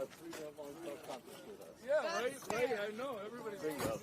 3-minute long self-conscious with us. Yeah, right, I know, everybody's... There you go.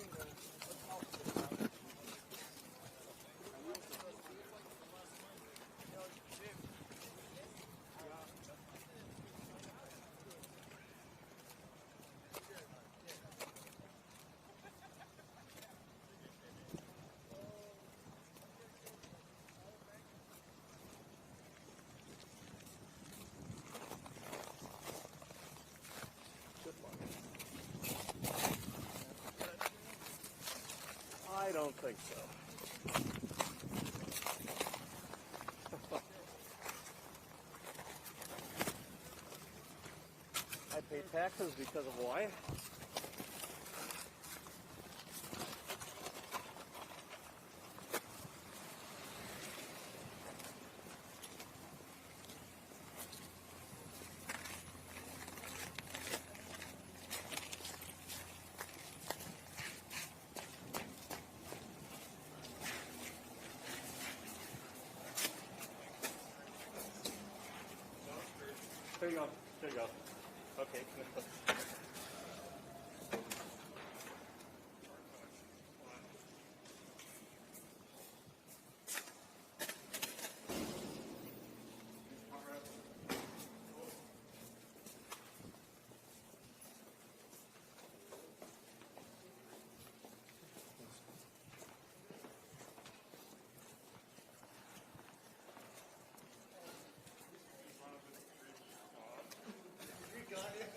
I don't think so. I pay taxes because of why? There you go. There you go. Okay. You got it.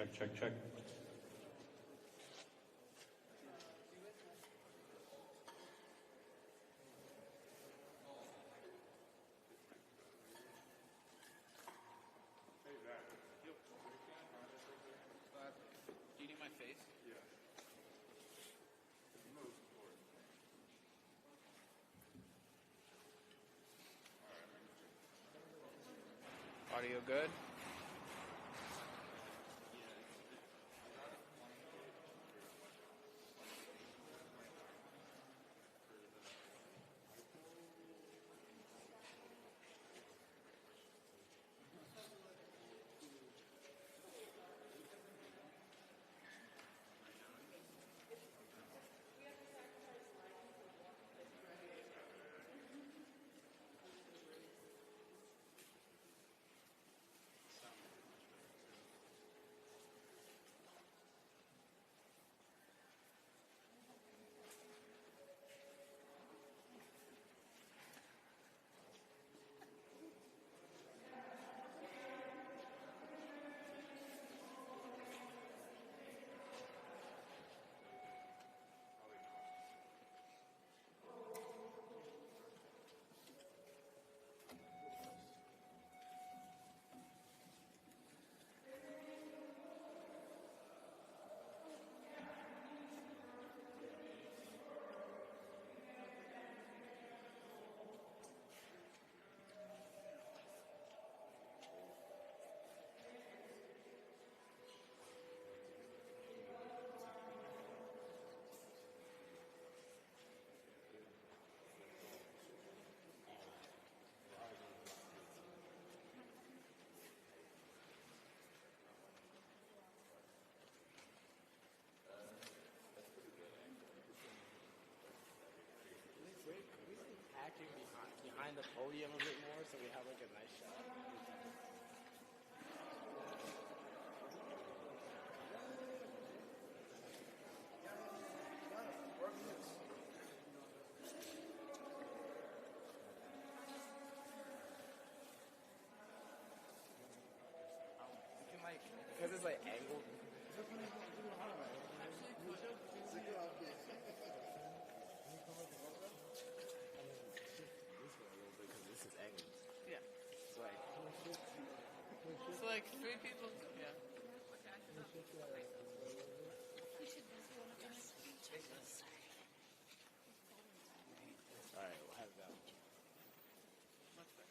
Check, check, check. Do you need my face? Audio good? Acting behind the podium a bit more so we have like a nice shot. You can like, because it's like angled. This is angled. Yeah. It's like, It's like 3 people. Yeah. alright, we'll have that. Much better.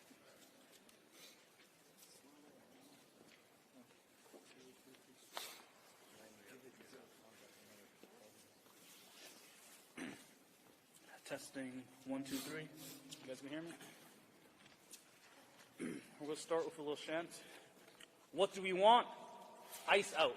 Testing 1, 2, 3. You guys can hear me? We're going to start with a little chant. What do we want? Ice out.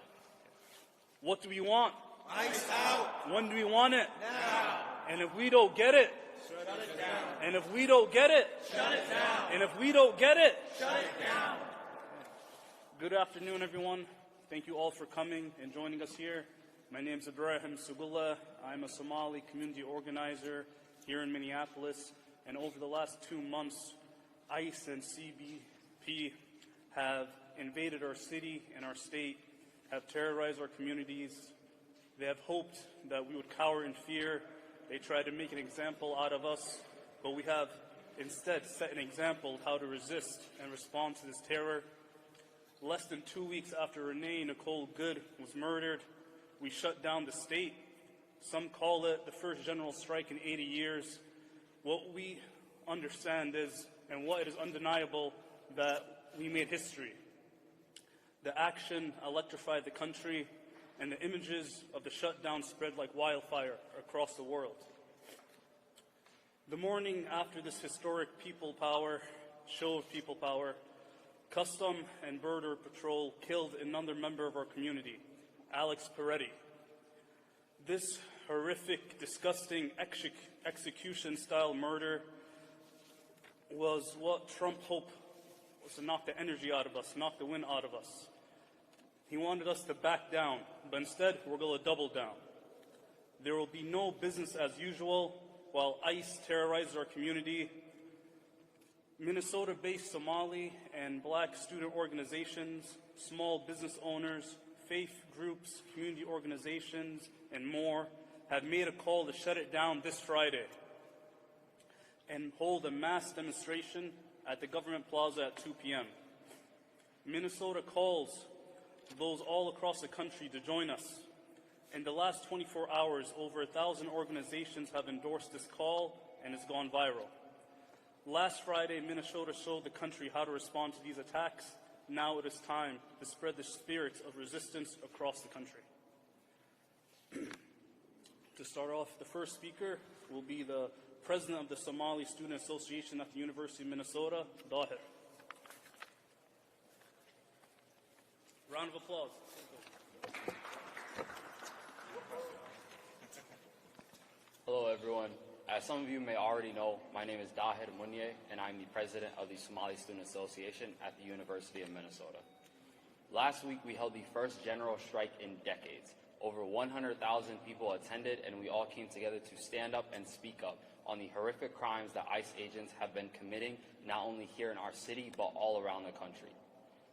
What do we want? Ice out! When do we want it? Now! And if we don't get it, Shut it down! and if we don't get it, Shut it down! and if we don't get it, Shut it down! good afternoon, everyone. Thank you all for coming and joining us here. My name is Ibrahim Sugullah. I'm a Somali community organizer here in Minneapolis. And over the last 2 months, ICE and CBP have invaded our city and our state, have terrorized our communities. They have hoped that we would cower in fear. They tried to make an example out of us, but we have instead set an example of how to resist and respond to this terror. Less than 2 weeks after Renee Nicole Good was murdered, we shut down the state. Some call it the first general strike in 80 years. What we understand is, and what it is undeniable, that we made history. The action electrified the country, and the images of the shutdown spread like wildfire across the world. The morning after this historic show of people power, Custom and Border Patrol killed another member of our community, Alex Peretti. This horrific, disgusting execution-style murder was what Trump hoped was to knock the energy out of us, knock the wind out of us. He wanted us to back down, but instead we're going to double down. There will be no business as usual while ICE terrorizes our community. Minnesota-based Somali and Black student organizations, small business owners, faith groups, community organizations, and more have made a call to shut it down this Friday and hold a mass demonstration at the Government Plaza at 2 p.m. Minnesota calls those all across the country to join us. In the last 24 hours, over 1,000 organizations have endorsed this call, and it's gone viral. Last Friday, Minnesota showed the country how to respond to these attacks. Now it is time to spread the spirit of resistance across the country. To start off, the first speaker will be the President of the Somali Student Association at the University of Minnesota, Dahir. Round of applause. Hello, everyone. As some of you may already know, my name is Dahir Munye, and I'm the president of the Somali Student Association at the University of Minnesota. Last week, we held the first general strike in decades. Over 100,000 people attended, and we all came together to stand up and speak up on the horrific crimes that ICE agents have been committing, not only here in our city, but all around the country.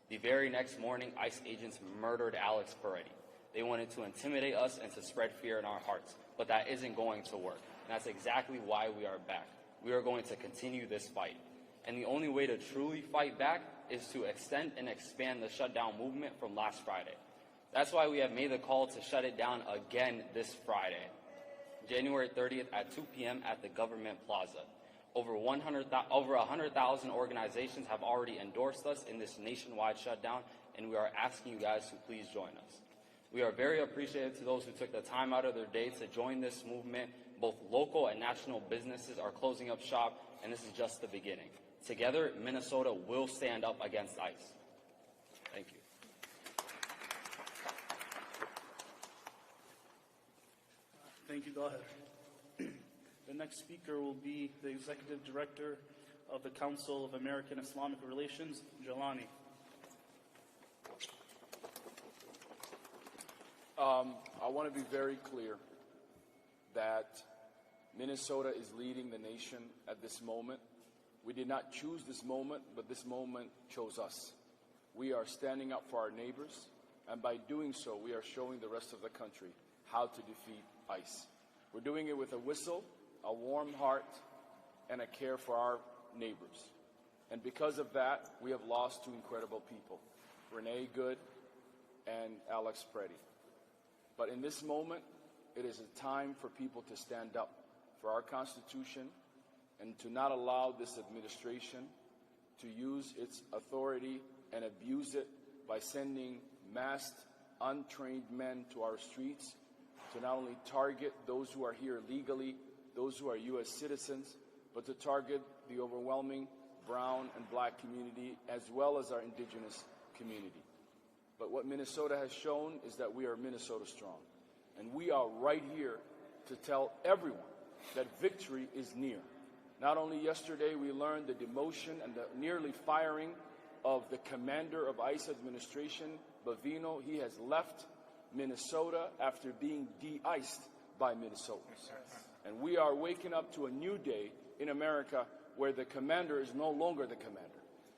The very next morning, ICE agents murdered Alex Peretti. They wanted to intimidate us and to spread fear in our hearts, but that isn't going to work. And that's exactly why we are back. We are going to continue this fight. And the only way to truly fight back is to extend and expand the shutdown movement from last Friday. That's why we have made the call to shut it down again this Friday, January 30th at 2 p.m. at the Government Plaza. Over 100,000 organizations have already endorsed us in this nationwide shutdown, and we are asking you guys to please join us. We are very appreciative to those who took the time out of their day to join this movement. Both local and national businesses are closing up shop, and this is just the beginning. Together, Minnesota will stand up against ICE. Thank you. Thank you, Dahir. The next speaker will be the Executive Director of the Council of American Islamic Relations, Jelani. I want to be very clear that Minnesota is leading the nation at this moment. We did not choose this moment, but this moment chose us. We are standing up for our neighbors, and by doing so, we are showing the rest of the country how to defeat ICE. We're doing it with a whistle, a warm heart, and a care for our neighbors. And because of that, we have lost two incredible people, Renee Good and Alex Peretti. But in this moment, it is a time for people to stand up for our Constitution and to not allow this administration to use its authority and abuse it by sending masked, untrained men to our streets to not only target those who are here legally, those who are U.S. citizens, but to target the overwhelming brown and black community as well as our indigenous community. But what Minnesota has shown is that we are Minnesota strong. And we are right here to tell everyone that victory is near. Not only yesterday we learned the demotion and the nearly firing of the commander of ICE administration, Bavino. He has left Minnesota after being de-iced by Minnesotans. And we are waking up to a new day in America where the commander is no longer the commander.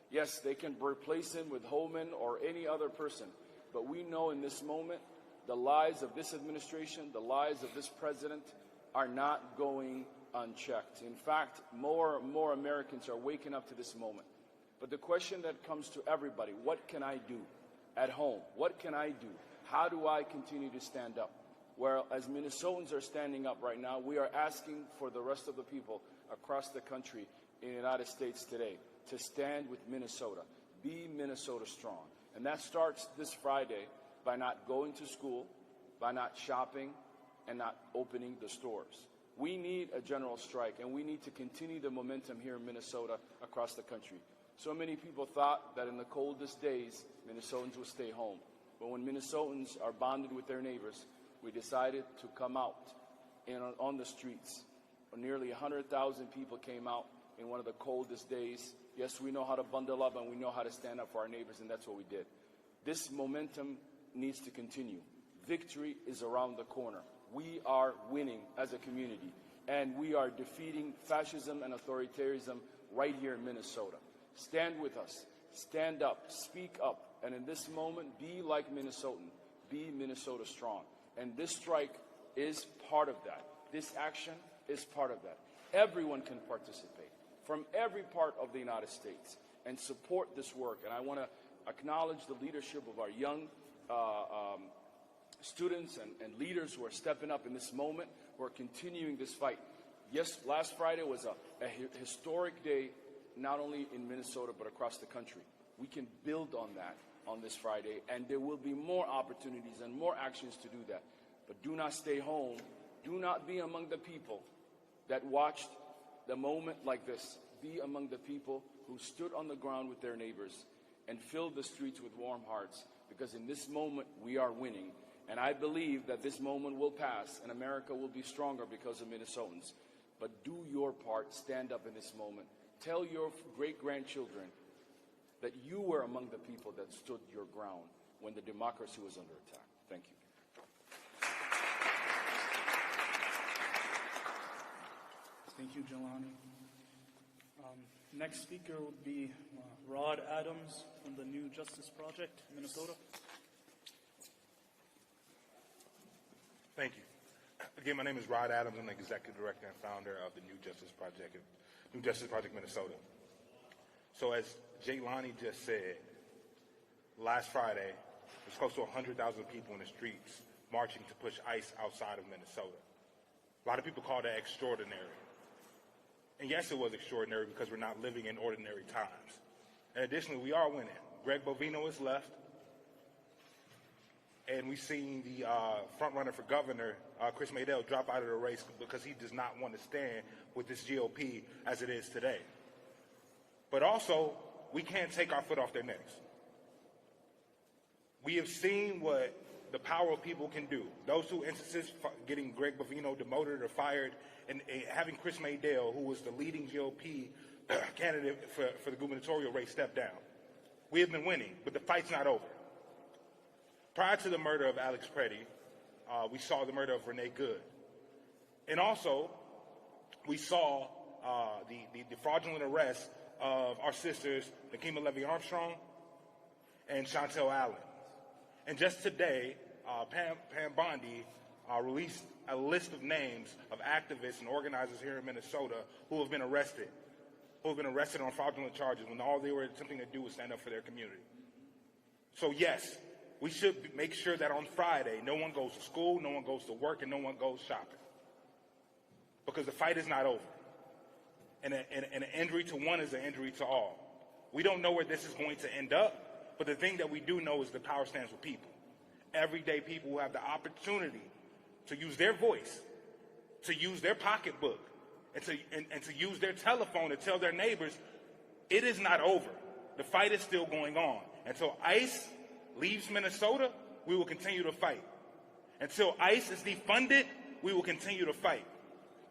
Yes, they can replace him with Holman or any other person, but we know in this moment the lives of this administration, the lives of this president are not going unchecked. In fact, more and more Americans are waking up to this moment. But the question that comes to everybody, what can I do at home? What can I do? How do I continue to stand up? Well, as Minnesotans are standing up right now, we are asking for the rest of the people across the country in the United States today to stand with Minnesota. Be Minnesota strong. And that starts this Friday by not going to school, by not shopping, and not opening the stores. We need a general strike, and we need to continue the momentum here in Minnesota across the country. So many people thought that in the coldest days, Minnesotans would stay home. But when Minnesotans are bonded with their neighbors, we decided to come out on the streets. Nearly 100,000 people came out in one of the coldest days. Yes, we know how to bundle up and we know how to stand up for our neighbors, and that's what we did. This momentum needs to continue. Victory is around the corner. We are winning as a community, and we are defeating fascism and authoritarianism right here in Minnesota. Stand with us. Stand up. Speak up. And in this moment, be like Minnesotan. be Minnesota strong. And this strike is part of that. This action is part of that. Everyone can participate from every part of the United States and support this work. And I want to acknowledge the leadership of our young students and leaders who are stepping up in this moment, who are continuing this fight. Yes, last Friday was a historic day, not only in Minnesota, but across the country. We can build on that on this Friday, and there will be more opportunities and more actions to do that. But do not stay home. Do not be among the people that watched the moment like this. Be among the people who stood on the ground with their neighbors and filled the streets with warm hearts, because in this moment we are winning. And I believe that this moment will pass and America will be stronger because of Minnesotans. But do your part. Stand up in this moment. Tell your great-grandchildren that you were among the people that stood your ground when the democracy was under attack. Thank you. Thank you, Jelani. Next speaker will be Rod Adams from the New Justice Project, Minnesota. Thank you. Again, my name is Rod Adams. I'm the Executive Director and founder of the New Justice Project Minnesota. So as Jelani just said, last Friday, there's close to 100,000 people in the streets marching to push ICE outside of Minnesota. A lot of people call that extraordinary. And yes, it was extraordinary because we're not living in ordinary times. And additionally, we are winning. Greg Bovino is left. And we've seen the front runner for governor, Chris Maydell, drop out of the race because he does not want to stand with this GOP as it is today. But also, we can't take our foot off their necks. We have seen what the power of people can do. Those two instances, getting Greg Bovino demoted or fired, and having Chris Maydell, who was the leading GOP candidate for the gubernatorial race, step down. We have been winning, but the fight's not over. Prior to the murder of Alex Preddy, we saw the murder of Renee Good. And also, we saw the fraudulent arrest of our sisters, Nakima Levy-Armstrong and Chantel Allen. And just today, Pam Bondi released a list of names of activists and organizers here in Minnesota who have been arrested on fraudulent charges when all they were attempting to do was stand up for their community. So yes, we should make sure that on Friday, no one goes to school, no one goes to work, and no one goes shopping. Because the fight is not over. And an injury to one is an injury to all. We don't know where this is going to end up, but the thing that we do know is the power stands with people. Everyday people who have the opportunity to use their voice, to use their pocketbook, and to use their telephone to tell their neighbors, it is not over. The fight is still going on. Until ICE leaves Minnesota, we will continue to fight. Until ICE is defunded, we will continue to fight.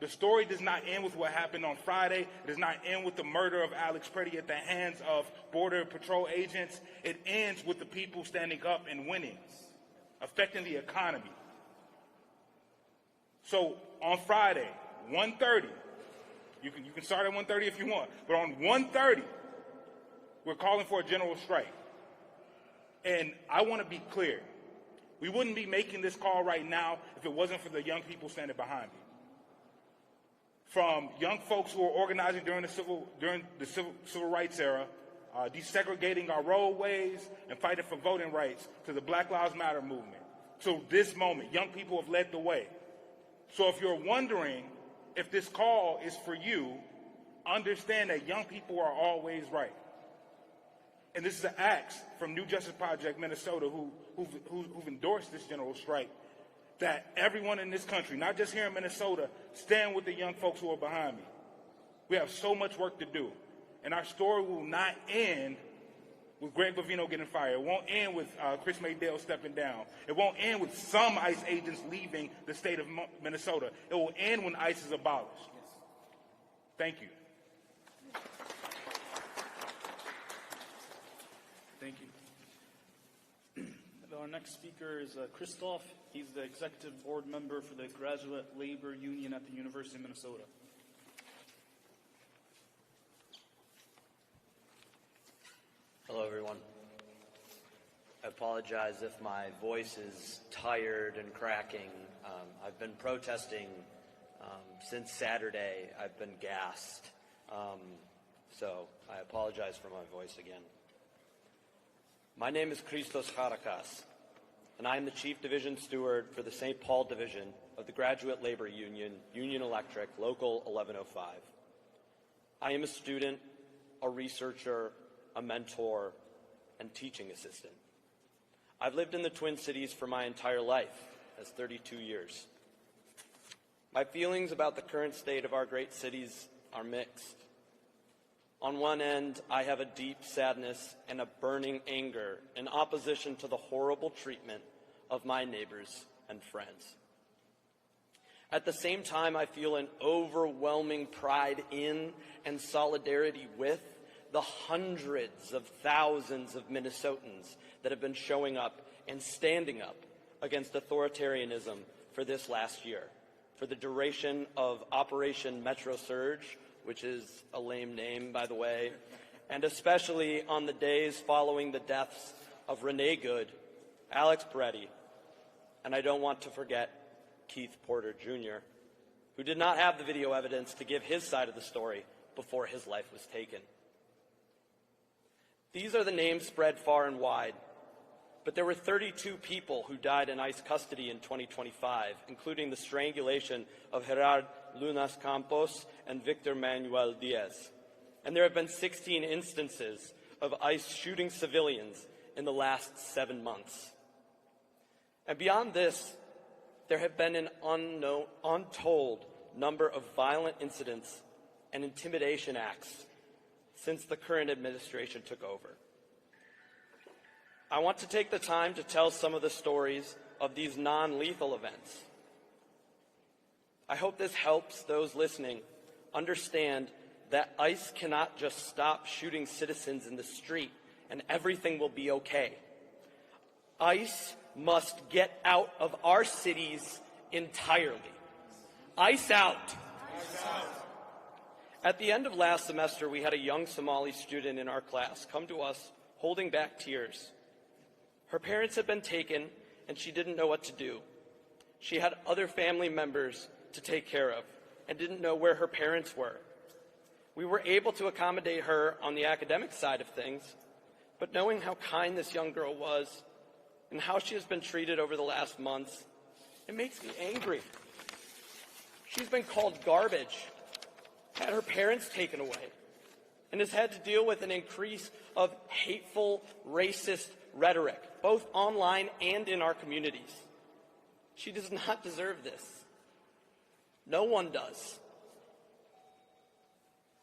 The story does not end with what happened on Friday. It does not end with the murder of Alex Preddy at the hands of Border Patrol agents. It ends with the people standing up and winning, affecting the economy. So on Friday, 1:30, you can start at 1:30 if you want, but on 1:30, we're calling for a general strike. And I want to be clear. We wouldn't be making this call right now if it wasn't for the young people standing behind me. From young folks who are organizing during the civil rights era, desegregating our roadways and fighting for voting rights, to the Black Lives Matter movement. To this moment, young people have led the way. So if you're wondering if this call is for you, understand that young people are always right. And this is an axe from New Justice Project Minnesota who've endorsed this general strike, that everyone in this country, not just here in Minnesota, stand with the young folks who are behind me. We have so much work to do. And our story will not end with Greg Bovino getting fired. It won't end with Chris Maydell stepping down. It won't end with some ICE agents leaving the state of Minnesota. It will end when ICE is abolished. Thank you. Thank you. Our next speaker is Christoph. He's the executive board member for the Graduate Labor Union at the University of Minnesota. Hello, everyone. I apologize if my voice is tired and cracking. I've been protesting since Saturday. I've been gassed. So I apologize for my voice again. My name is Christos Charakas, and I am the Chief Division Steward for the St. Paul Division of the Graduate Labor Union, Union Electric, Local 1105. I am a student, a researcher, a mentor, and teaching assistant. I've lived in the Twin Cities for my entire life, as 32 years. My feelings about the current state of our great cities are mixed. On one end, I have a deep sadness and a burning anger in opposition to the horrible treatment of my neighbors and friends. At the same time, I feel an overwhelming pride in and solidarity with the hundreds of thousands of Minnesotans that have been showing up and standing up against authoritarianism for this last year, for the duration of Operation Metro Surge, which is a lame name, by the way, and especially on the days following the deaths of Renee Good, Alex Peretti, and I don't want to forget Keith Porter Jr., who did not have the video evidence to give his side of the story before his life was taken. These are the names spread far and wide, but there were 32 people who died in ICE custody in 2025, including the strangulation of Gerard Lunas Campos and Victor Manuel Diaz. And there have been 16 instances of ICE shooting civilians in the last 7 months. And beyond this, there have been an untold number of violent incidents and intimidation acts since the current administration took over. I want to take the time to tell some of the stories of these non-lethal events. I hope this helps those listening understand that ICE cannot just stop shooting citizens in the street and everything will be okay. ICE must get out of our cities entirely. ICE out. ICE out. At the end of last semester, we had a young Somali student in our class come to us holding back tears. Her parents had been taken, and she didn't know what to do. She had other family members to take care of and didn't know where her parents were. We were able to accommodate her on the academic side of things, but knowing how kind this young girl was and how she has been treated over the last months, it makes me angry. She's been called garbage, had her parents taken away, and has had to deal with an increase of hateful, racist rhetoric, both online and in our communities. She does not deserve this. No one does.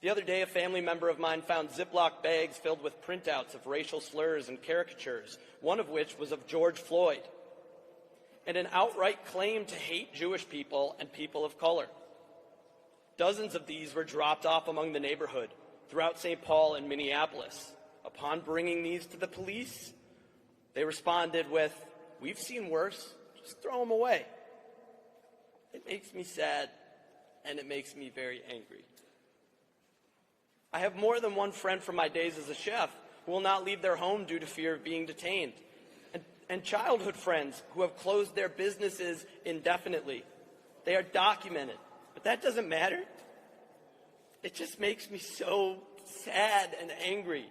The other day, a family member of mine found Ziploc bags filled with printouts of racial slurs and caricatures, one of which was of George Floyd, and an outright claim to hate Jewish people and people of color. Dozens of these were dropped off among the neighborhood throughout St. Paul and Minneapolis. Upon bringing these to the police, they responded with, "We've seen worse, just throw them away." It makes me sad, and it makes me very angry. I have more than one friend from my days as a chef who will not leave their home due to fear of being detained, and childhood friends who have closed their businesses indefinitely. They are documented, but that doesn't matter. It just makes me so sad and angry.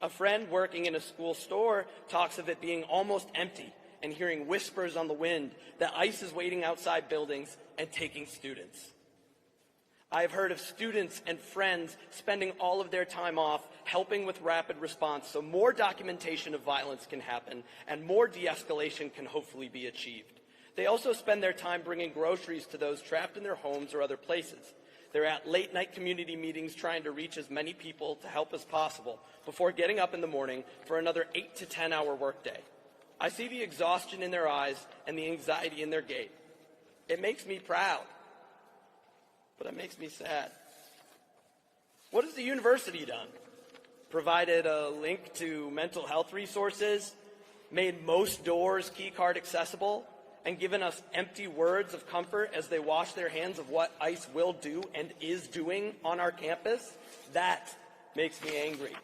A friend working in a school store talks of it being almost empty and hearing whispers on the wind that ICE is waiting outside buildings and taking students. I have heard of students and friends spending all of their time off helping with rapid response so more documentation of violence can happen and more de-escalation can hopefully be achieved. They also spend their time bringing groceries to those trapped in their homes or other places. They're at late-night community meetings trying to reach as many people to help as possible before getting up in the morning for another 8 to 10-hour workday. I see the exhaustion in their eyes and the anxiety in their gait. It makes me proud, but it makes me sad. What has the university done? Provided a link to mental health resources, made most doors keycard accessible, and given us empty words of comfort as they wash their hands of what ICE will do and is doing on our campus? That makes me angry.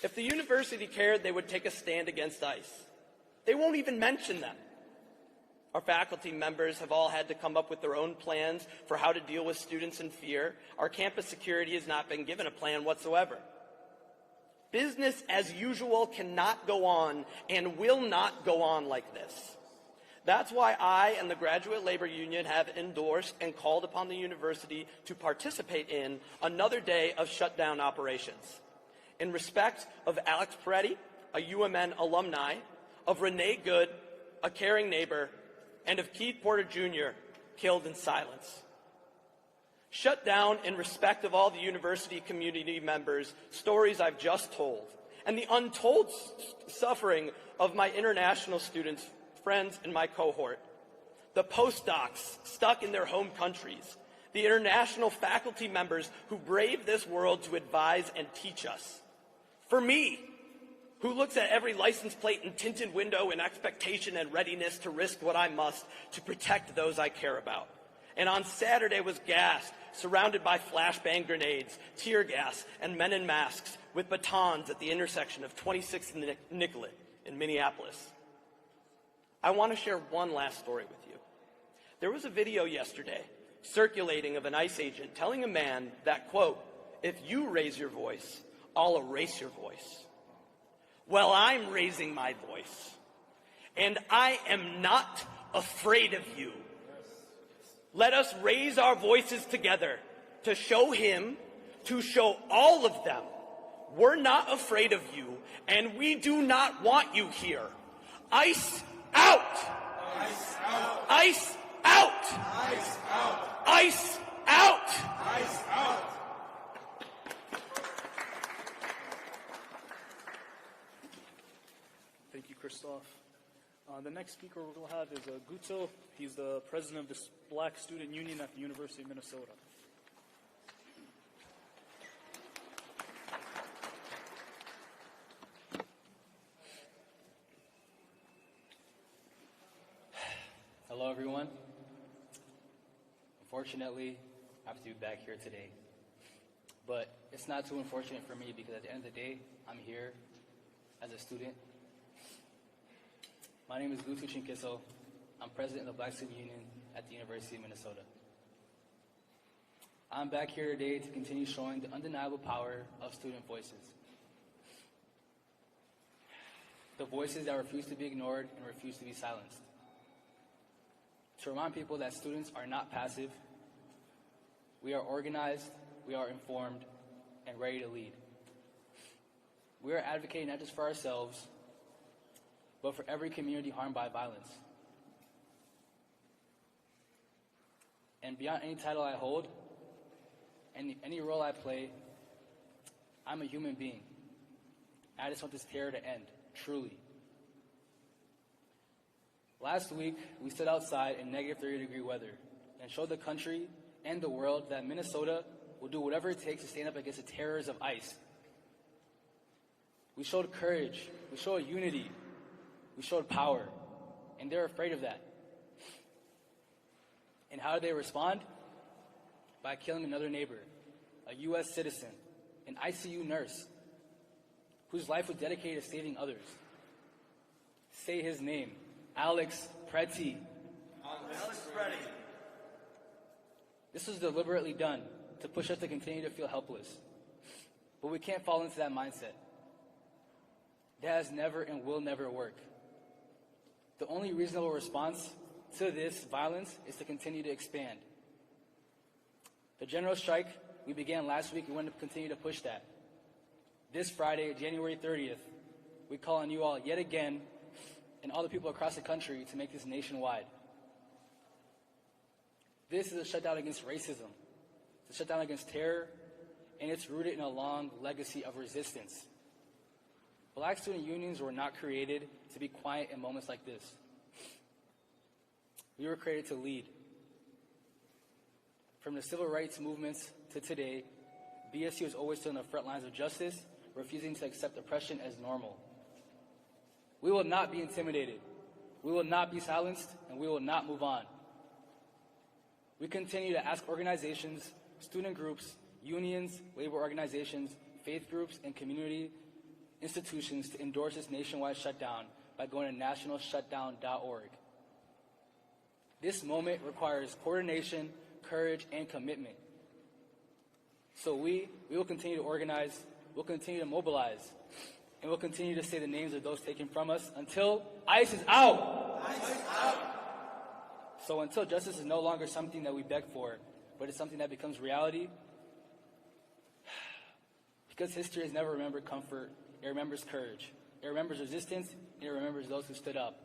If the university cared, they would take a stand against ICE. They won't even mention them. Our faculty members have all had to come up with their own plans for how to deal with students in fear. Our campus security has not been given a plan whatsoever. Business as usual cannot go on and will not go on like this. That's why I and the Graduate Labor Union have endorsed and called upon the university to participate in another day of shutdown operations. In respect of Alex Peretti, a UMN alumni, of Renee Good, a caring neighbor, and of Keith Porter Jr., killed in silence. Shut down in respect of all the university community members, stories I've just told, and the untold suffering of my international students, friends in my cohort, the postdocs stuck in their home countries, the international faculty members who brave this world to advise and teach us. For me, who looks at every license plate and tinted window in expectation and readiness to risk what I must to protect those I care about. And on Saturday was gassed, surrounded by flashbang grenades, tear gas, and men in masks with batons at the intersection of 26th and Nicollet in Minneapolis. I want to share one last story with you. There was a video yesterday circulating of an ICE agent telling a man that, quote, "If you raise your voice, I'll erase your voice." Well, I'm raising my voice, and I am not afraid of you. Let us raise our voices together to show him, to show all of them, we're not afraid of you, and we do not want you here. ICE out! ICE out! ICE out! ICE out! ICE out! ICE out! Thank you, Christoph. The next speaker we'll have is Guto. He's the president of the Black Student Union at the University of Minnesota. Hello, everyone. Unfortunately, I have to be back here today. But it's not too unfortunate for me because at the end of the day, I'm here as a student. My name is Gutu Chinkiso. I'm president of the Black Student Union at the University of Minnesota. I'm back here today to continue showing the undeniable power of student voices. The voices that refuse to be ignored and refuse to be silenced. To remind people that students are not passive. We are organized, we are informed, and ready to lead. We are advocating not just for ourselves, but for every community harmed by violence. And beyond any title I hold, any role I play, I'm a human being. I just want this terror to end, truly. Last week, we stood outside in negative 30-degree weather and showed the country and the world that Minnesota will do whatever it takes to stand up against the terrors of ICE. We showed courage, we showed unity, we showed power, and they're afraid of that. And how did they respond? By killing another neighbor, a U.S. citizen, an ICU nurse, whose life was dedicated to saving others. Say his name, Alex Peretti. Alex Peretti. This was deliberately done to push us to continue to feel helpless. But we can't fall into that mindset. That has never and will never work. The only reasonable response to this violence is to continue to expand. The general strike we began last week, we want to continue to push that. This Friday, January 30th, we call on you all yet again and all the people across the country to make this nationwide. This is a shutdown against racism. It's a shutdown against terror, and it's rooted in a long legacy of resistance. Black student unions were not created to be quiet in moments like this. We were created to lead. From the civil rights movements to today, BSU has always stood on the front lines of justice, refusing to accept oppression as normal. We will not be intimidated. We will not be silenced, and we will not move on. We continue to ask organizations, student groups, unions, labor organizations, faith groups, and community institutions to endorse this nationwide shutdown by going to nationalshutdown.org. This moment requires coordination, courage, and commitment. So we will continue to organize, we'll continue to mobilize, and we'll continue to say the names of those taken from us until ICE is out. ICE is out. So until justice is no longer something that we beg for, but it's something that becomes reality, because history has never remembered comfort, it remembers courage, it remembers resistance, and it remembers those who stood up.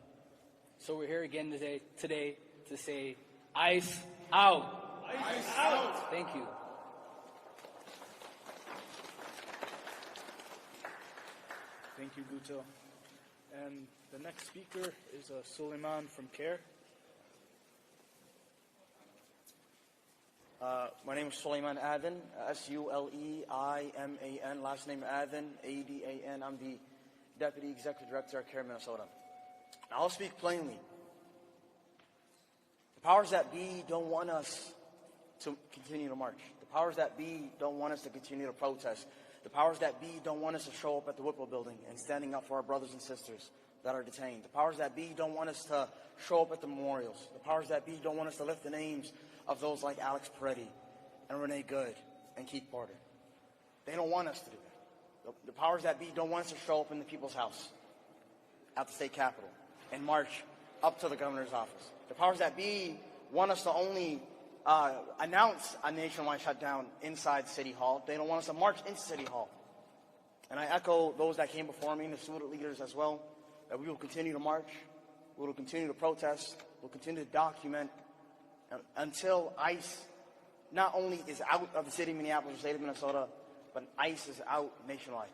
So we're here again today to say, ICE out. ICE out. Thank you. Thank you, Guto. And the next speaker is Suleiman from CARE. My name is Suleiman Adhan, Suleiman, last name Adhan, Adan. I'm the Deputy Executive Director at CARE Minnesota. I'll speak plainly. The powers that be don't want us to continue to march. The powers that be don't want us to continue to protest. The powers that be don't want us to show up at the Whipple building and standing up for our brothers and sisters that are detained. The powers that be don't want us to show up at the memorials. The powers that be don't want us to lift the names of those like Alex Peretti and Renee Good and Keith Porter. They don't want us to do that. The powers that be don't want us to show up in the people's house at the state capitol and march up to the governor's office. The powers that be want us to only announce a nationwide shutdown inside City Hall. They don't want us to march into City Hall. And I echo those that came before me, the student leaders as well, that we will continue to march, we will continue to protest, we'll continue to document until ICE not only is out of the city of Minneapolis, the state of Minnesota, but ICE is out nationwide.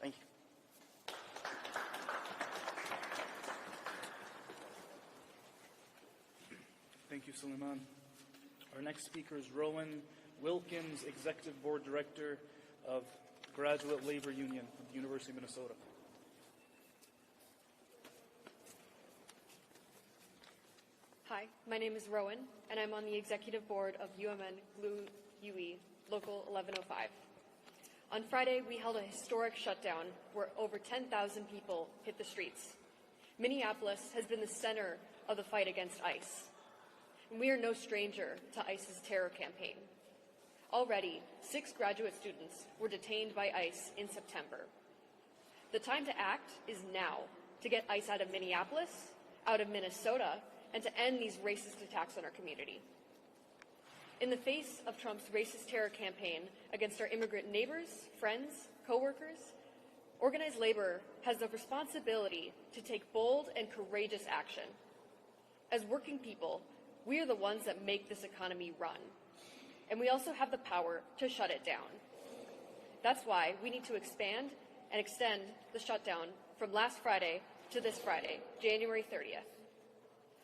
Thank you. Thank you, Suleiman. Our next speaker is Rowan Wilkins, Executive Board Director of Graduate Labor Union of the University of Minnesota. Hi, my name is Rowan, and I'm on the Executive Board of UMN GLU UE, Local 1105. On Friday, we held a historic shutdown where over 10,000 people hit the streets. Minneapolis has been the center of the fight against ICE. And we are no stranger to ICE's terror campaign. Already, 6 graduate students were detained by ICE in September. The time to act is now to get ICE out of Minneapolis, out of Minnesota, and to end these racist attacks on our community. In the face of Trump's racist terror campaign against our immigrant neighbors, friends, coworkers, organized labor has the responsibility to take bold and courageous action. As working people, we are the ones that make this economy run. And we also have the power to shut it down. That's why we need to expand and extend the shutdown from last Friday to this Friday, January 30th.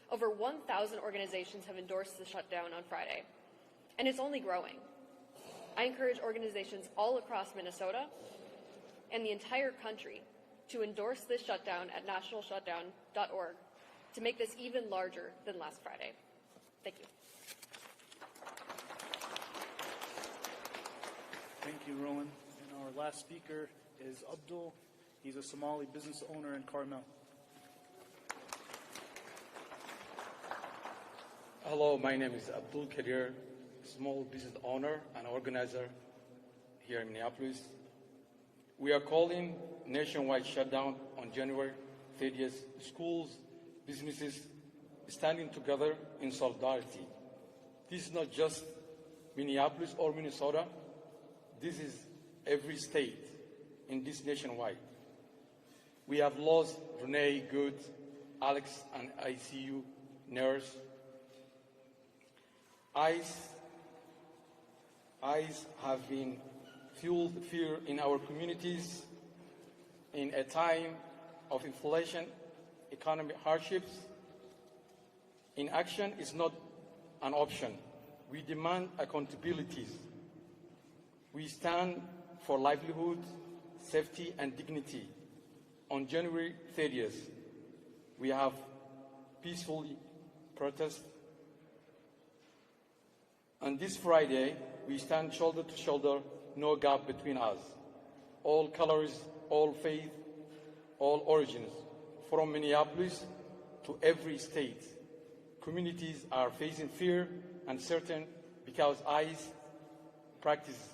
Over 1,000 organizations have endorsed the shutdown on Friday, and it's only growing. I encourage organizations all across Minnesota and the entire country to endorse this shutdown at nationalshutdown.org to make this even larger than last Friday. Thank you. Thank you, Rowan. And our last speaker is Abdul. He's a Somali business owner in Carmel. Hello, my name is Abdul Kadir, small business owner and organizer here in Minneapolis. We are calling nationwide shutdown on January 30th. Schools, businesses standing together in solidarity. This is not just Minneapolis or Minnesota. This is every state in this nationwide. We have lost Renee Good, Alex, an ICU nurse. ICE have been fueled fear in our communities in a time of inflation, economic hardships. Inaction is not an option. We demand accountabilities. We stand for livelihood, safety, and dignity. On January 30th, we have peacefully protested. On this Friday, we stand shoulder to shoulder, no gap between us. All colors all faith, all origins, from Minneapolis to every state. Communities are facing fear, uncertain, because ICE practice.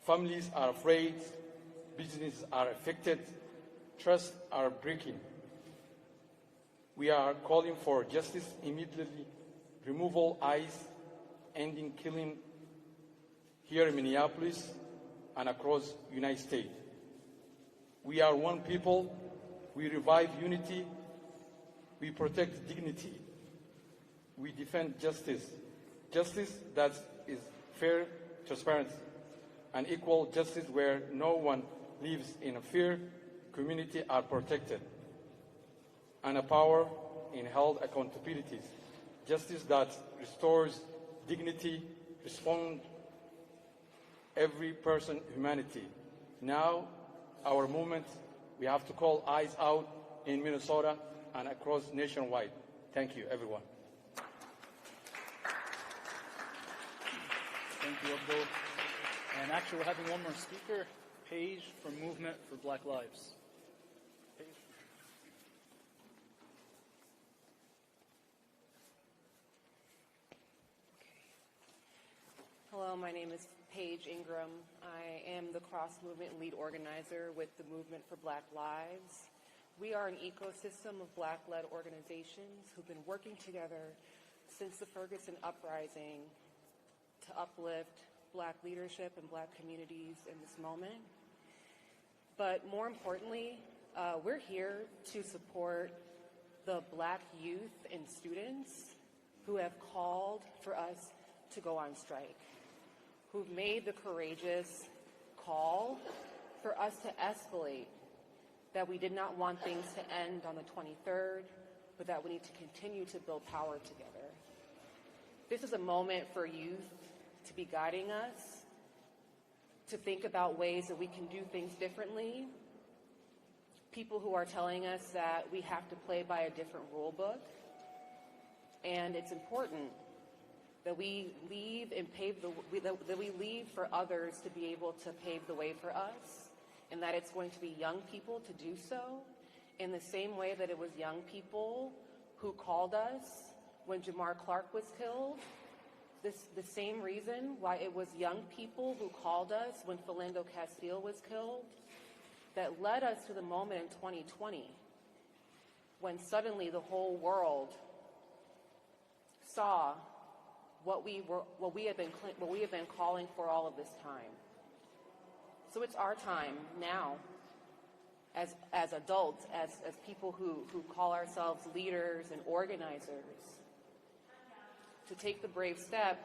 Families are afraid, businesses are affected, trusts are breaking. We are calling for justice immediately, removal ICE, ending killing here in Minneapolis and across the United States. We are one people. We revive unity. We protect dignity. We defend justice. Justice that is fair, transparent, and equal justice where no one lives in fear, community are protected, and a power in held accountabilities. Justice that restores dignity, respond every person humanity. Now, our movement, we have to call eyes out in Minnesota and across nationwide. Thank you, everyone. Thank you, Abdul. And actually, we're having one more speaker, Paige from Movement for Black Lives. Paige. Hello, my name is Paige Ingram. I am the Cross Movement lead organizer with the Movement for Black Lives. We are an ecosystem of Black-led organizations who've been working together since the Ferguson Uprising to uplift Black leadership and Black communities in this moment. But more importantly, we're here to support the Black youth and students who have called for us to go on strike, who've made the courageous call for us to escalate, that we did not want things to end on the 23rd, but that we need to continue to build power together. This is a moment for youth to be guiding us, to think about ways that we can do things differently, people who are telling us that we have to play by a different rule book, and it's important that we leave and that we leave for others to be able to pave the way for us, and that it's going to be young people to do so in the same way that it was young people who called us when Jamar Clark was killed, the same reason why it was young people who called us when Philando Castile was killed, that led us to the moment in 2020 when suddenly the whole world saw what we have been calling for all of this time. So it's our time now, as adults, as people who call ourselves leaders and organizers, to take the brave step,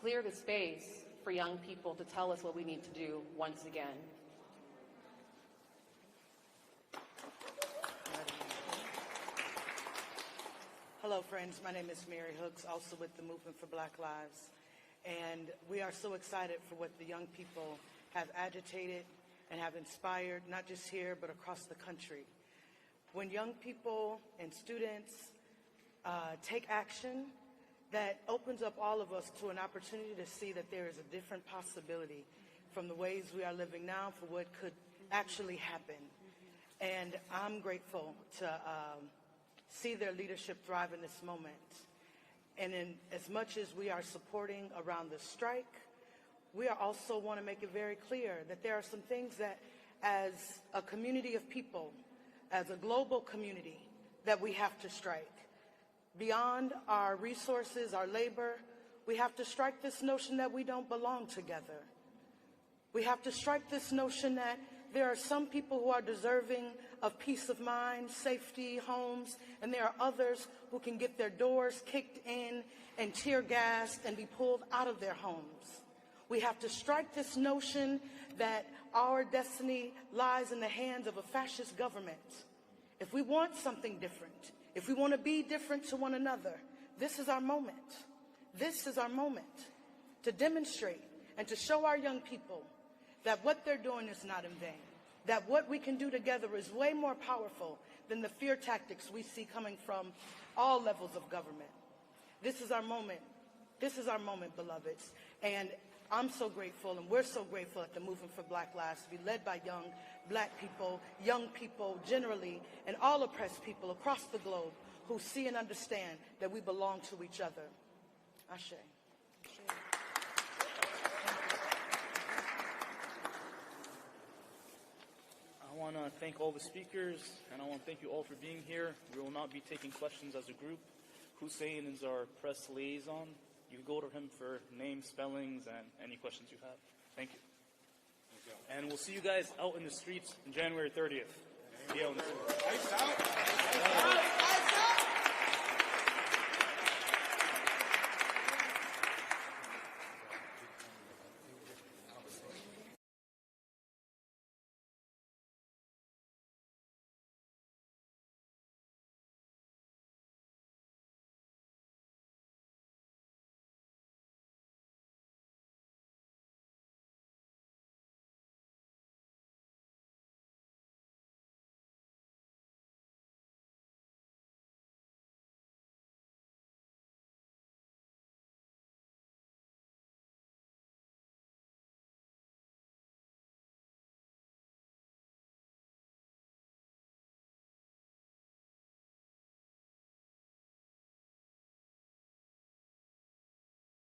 clear the space for young people to tell us what we need to do once again. Hello, friends. My name is Mary Hooks, also with the Movement for Black Lives. And we are so excited for what the young people have agitated and have inspired, not just here, but across the country. When young people and students take action, that opens up all of us to an opportunity to see that there is a different possibility from the ways we are living now for what could actually happen. And I'm grateful to see their leadership thrive in this moment. And in as much as we are supporting around the strike, we are also want to make it very clear that there are some things that as a community of people, as a global community, that we have to strike. Beyond our resources, our labor, we have to strike this notion that we don't belong together. We have to strike this notion that there are some people who are deserving of peace of mind, safety, homes, and there are others who can get their doors kicked in and tear gassed and be pulled out of their homes. We have to strike this notion that our destiny lies in the hands of a fascist government. If we want something different, if we want to be different to one another, this is our moment. This is our moment to demonstrate and to show our young people that what they're doing is not in vain, that what we can do together is way more powerful than the fear tactics we see coming from all levels of government. This is our moment. This is our moment, beloveds. And I'm so grateful, and we're so grateful at the Movement for Black Lives to be led by young black people, young people generally, and all oppressed people across the globe who see and understand that we belong to each other. Ashe. I want to thank all the speakers, and I want to thank you all for being here. We will not be taking questions as a group. Hussein is our press liaison. You can go to him for names, spellings, and any questions you have. Thank you. And we'll see you guys out in the streets on January 30th. See you out in the streets. Ice out.